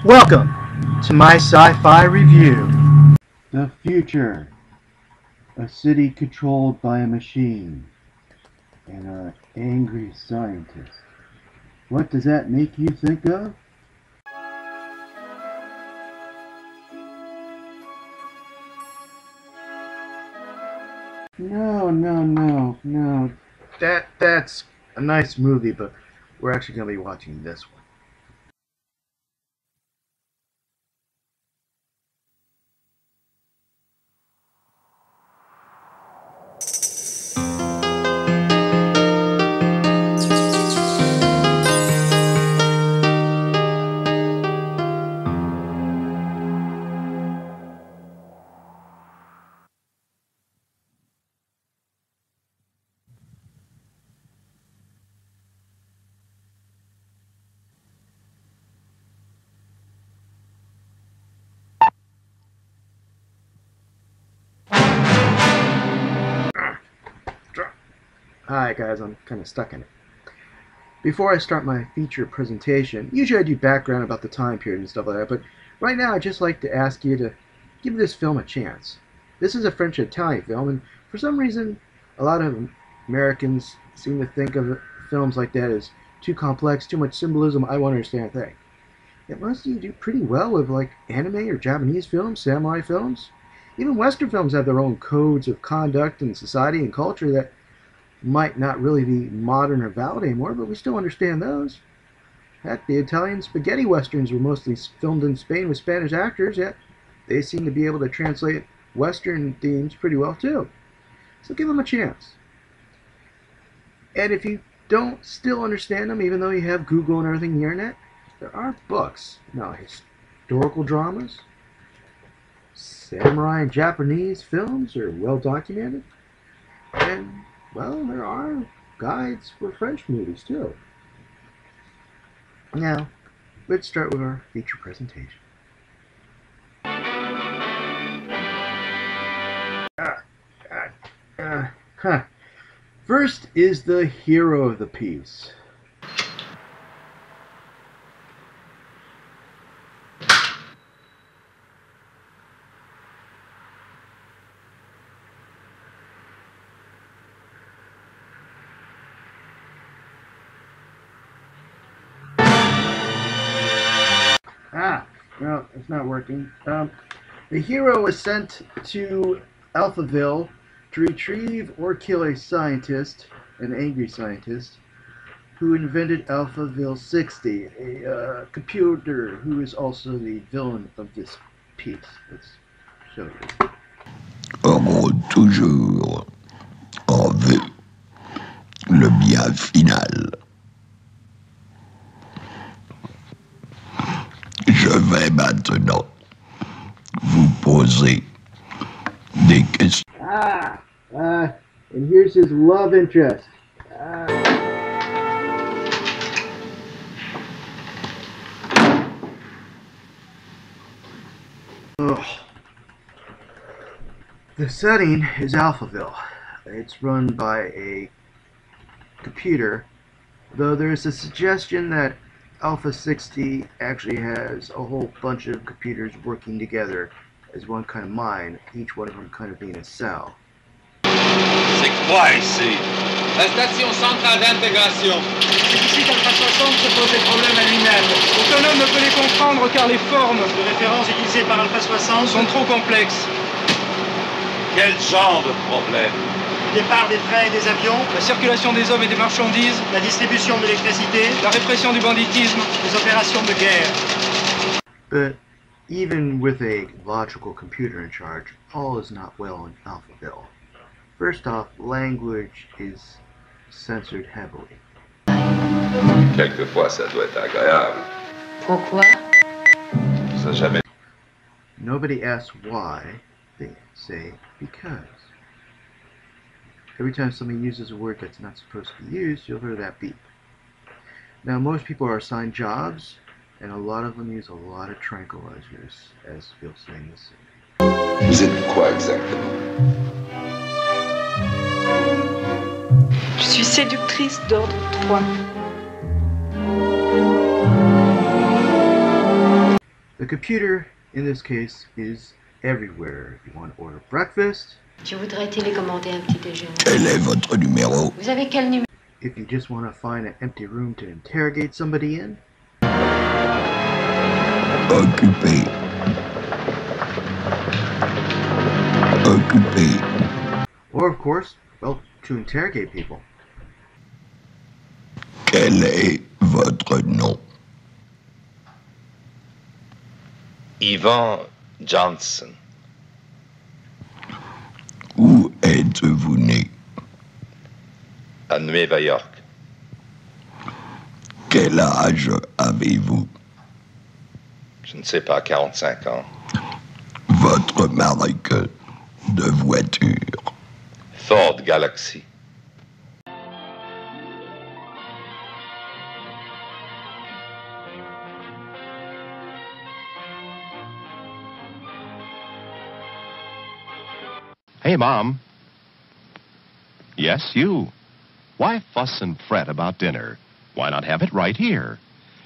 Welcome to my sci-fi review. The future. A city controlled by a machine. And an angry scientist. What does that make you think of? No. That's a nice movie, but we're actually going to be watching this one. Hi guys, I'm kind of stuck in it. Before I start my feature presentation, usually I do background about the time period and stuff like that, but right now I'd just like to ask you to give this film a chance. This is a French-Italian film, and for some reason a lot of Americans seem to think of films like that as too complex, too much symbolism. I won't understand a thing. Yet most of you do pretty well with like anime or Japanese films, samurai films. Even Western films have their own codes of conduct and society and culture that might not really be modern or valid anymore, but we still understand those. Heck, the Italian spaghetti westerns were mostly filmed in Spain with Spanish actors, yet they seem to be able to translate Western themes pretty well too. So give them a chance. And if you don't still understand them, even though you have Google and everything on the internet, there are books. Now, historical dramas, samurai and Japanese films are well documented, and well, there are guides for French movies too. Now, let's start with our feature presentation. First is the hero of the piece. No, it's not working. The hero was sent to Alphaville to retrieve or kill a scientist, an angry scientist, who invented Alphaville 60, a computer who is also the villain of this piece. Let's show you. Auront toujours en vue le bien final. Je vais maintenant vous poser des questions. And here's his love interest. The setting is Alphaville. It's run by a computer, though there's a suggestion that Alpha 60 actually has a whole bunch of computers working together as one kind of mind, each one of them kind of being a cell. C'est quoi ici? La station centrale d'intégration. Ici qu'Alpha 60 se pose des problèmes à lui-même. Aucun homme ne peut les comprendre car les formes de référence utilisées par Alpha 60 sont trop complexes. Quel genre de problème? Le départ des trains et des avions, la circulation des hommes et des marchandises, la distribution de l'électricité, la répression du banditisme, les opérations de guerre. But even with a logical computer in charge, all is not well in Alphaville. First off, language is censored heavily. Quelquefois, ça doit être agréable. Pourquoi? Ça jamais. Nobody asks why, they say because. Every time somebody uses a word that's not supposed to be used, you'll hear that beep. Now, most people are assigned jobs, and a lot of them use a lot of tranquilizers, as you'll see in this scene. Vous êtes quoi exactement? Je suis séductrice d'ordre 3. The computer, in this case, is everywhere. If you want to order breakfast, Je voudrais télécommander un petit déjeuner. Quel est votre numéro? Vous avez quel numéro? if you just want to find an empty room to interrogate somebody in, Occupé. Occupé. or of course, well, to interrogate people. Quel est votre nom? Ivan Johnson. Où êtes-vous né? À Nueva York. Quel âge avez-vous? Je ne sais pas, 45 ans. Votre marque de voiture? Ford Galaxy. Hey, Mom. Yes, you. Why fuss and fret about dinner? Why not have it right here?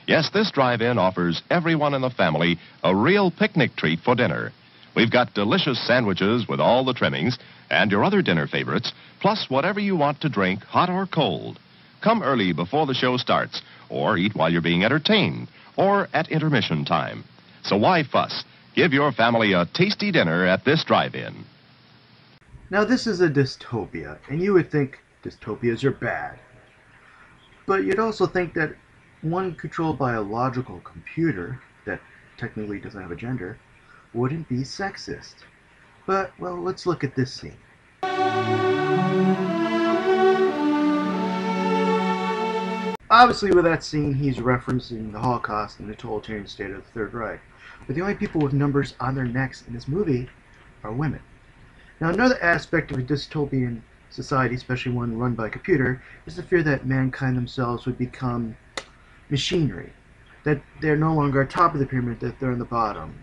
Yes, this drive-in offers everyone in the family a real picnic treat for dinner. We've got delicious sandwiches with all the trimmings and your other dinner favorites, plus whatever you want to drink, hot or cold. Come early before the show starts, or eat while you're being entertained, or at intermission time. So why fuss? Give your family a tasty dinner at this drive-in. Now this is a dystopia, and you would think dystopias are bad. But you'd also think that one controlled by a logical computer that technically doesn't have a gender wouldn't be sexist. But, well, let's look at this scene. Obviously with that scene he's referencing the Holocaust and the totalitarian state of the Third Reich. But the only people with numbers on their necks in this movie are women. Now another aspect of a dystopian society, especially one run by a computer, is the fear that mankind themselves would become machinery. That they're no longer at top of the pyramid, that they're on the bottom.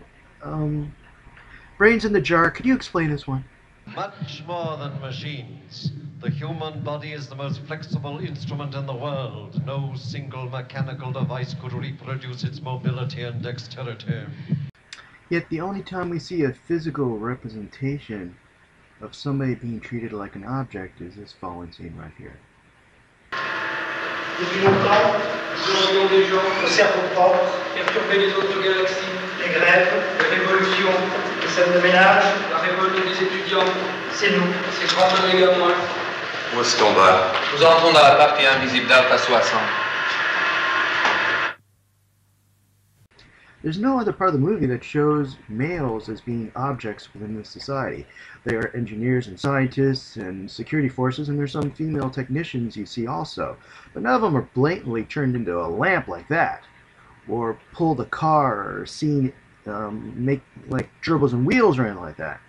Brains in the jar, could you explain this one? Much more than machines. The human body is the most flexible instrument in the world. No single mechanical device could reproduce its mobility and dexterity. Yet the only time we see a physical representation of somebody being treated like an object is this following scene right here. Depuis longtemps, nous aurions des gens au cerveau propre, perturber les autres galaxies, les grèves, les révolutions, les scènes de ménage, la révolte des étudiants. C'est nous, c'est grâce à les gamins. Où est-ce qu'on va? Nous entrons dans la partie invisible d'Alpha 60. There's no other part of the movie that shows males as being objects within this society. They are engineers and scientists and security forces, and there's some female technicians you see also. But none of them are blatantly turned into a lamp like that, or pull the car, or seen make like gerbils and wheels or anything like that.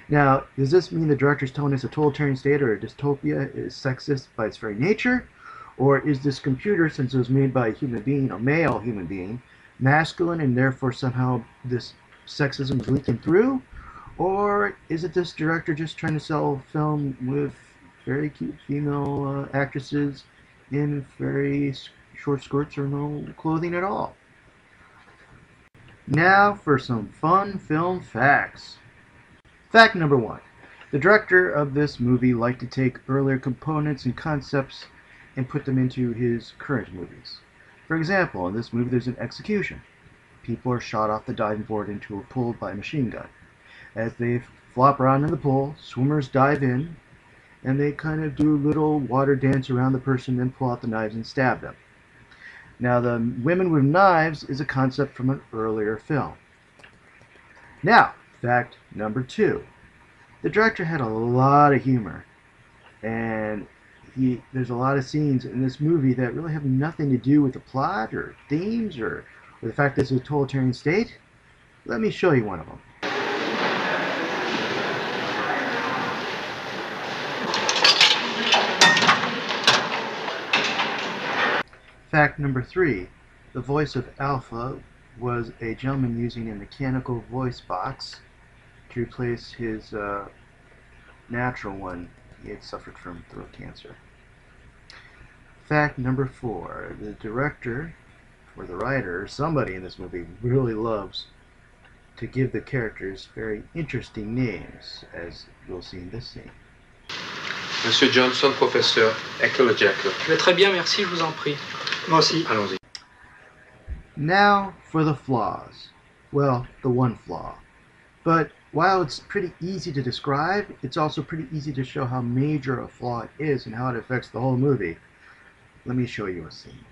Now, does this mean the director's telling us a totalitarian state or a dystopia is sexist by its very nature? Or is this computer, since it was made by a human being, a male human being, masculine and therefore somehow this sexism is leaking through? Or is it this director just trying to sell a film with very cute female actresses in very short skirts or no clothing at all? Now for some fun film facts. Fact number 1. The director of this movie liked to take earlier components and concepts and put them into his current movies. For example, in this movie there's an execution. People are shot off the diving board into a pool by a machine gun. As they flop around in the pool, swimmers dive in, and they kind of do a little water dance around the person, then pull out the knives and stab them. Now, the women with knives is a concept from an earlier film. Now, fact number 2. The director had a lot of humor, and there's a lot of scenes in this movie that really have nothing to do with the plot or themes or the fact that it's a totalitarian state. Let me show you one of them. Fact number 3. The voice of Alpha was a gentleman using a mechanical voice box to replace his natural one. He had suffered from throat cancer. Fact number 4. The director, or the writer, somebody in this movie really loves to give the characters very interesting names, as we'll see in this scene. Monsieur Johnson, professeur. Eckle Jekyll. Je vais très bien, merci, je vous en prie. Moi aussi. Allons-y. Now for the flaws. Well, the one flaw. But while it's pretty easy to describe, it's also pretty easy to show how major a flaw it is and how it affects the whole movie. Let me show you a scene.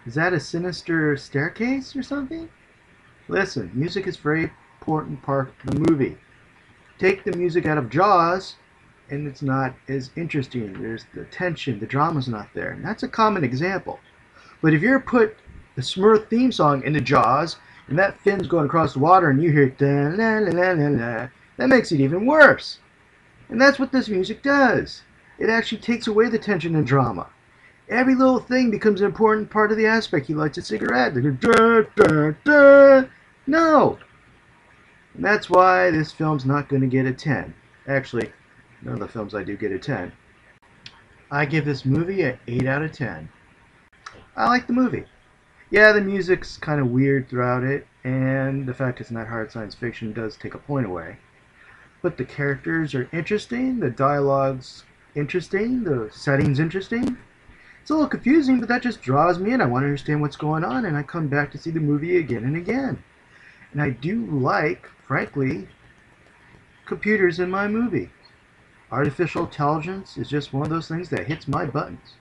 Is that a sinister staircase or something? Listen, music is a very important part of the movie. Take the music out of Jaws, and it's not as interesting. There's the tension, the drama's not there. And that's a common example. But if you put the Smurf theme song into Jaws, and that fin's going across the water, and you hear da la la la la la, that makes it even worse. And that's what this music does. It actually takes away the tension and drama. Every little thing becomes an important part of the aspect. He lights a cigarette. They go, da, da, da. No! And that's why this film's not going to get a 10. Actually, none of the films I do get a 10. I give this movie an 8 out of 10. I like the movie. Yeah, the music's kind of weird throughout it, and the fact it's not hard science fiction does take a point away. But the characters are interesting, the dialogue's interesting, the setting's interesting. It's a little confusing, but that just draws me in. I want to understand what's going on, and I come back to see the movie again and again. And I do like, frankly, computers in my movie. Artificial intelligence is just one of those things that hits my buttons.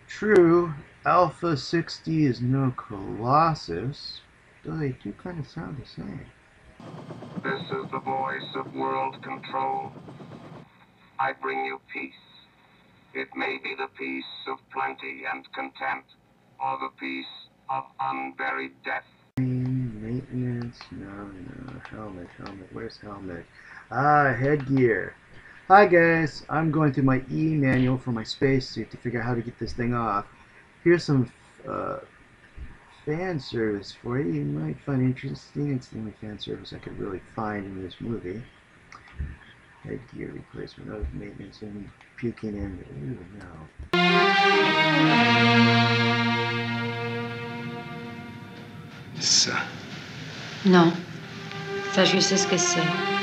True, Alpha 60 is no Colossus, though they do kind of sound the same. This is the voice of world control. I bring you peace. It may be the peace of plenty and content, or the peace of unburied death. Maintenance, no, helmet, where's helmet? Ah, headgear. Hi guys, I'm going through my e-manual for my spacesuit to figure out how to get this thing off. Here's some fan service for you. You might find interesting. It's the only fan service I could really find in this movie. Headgear replacement of maintenance and puking in. Ooh, no. Ça. Non. Ça, je sais ce que c'est.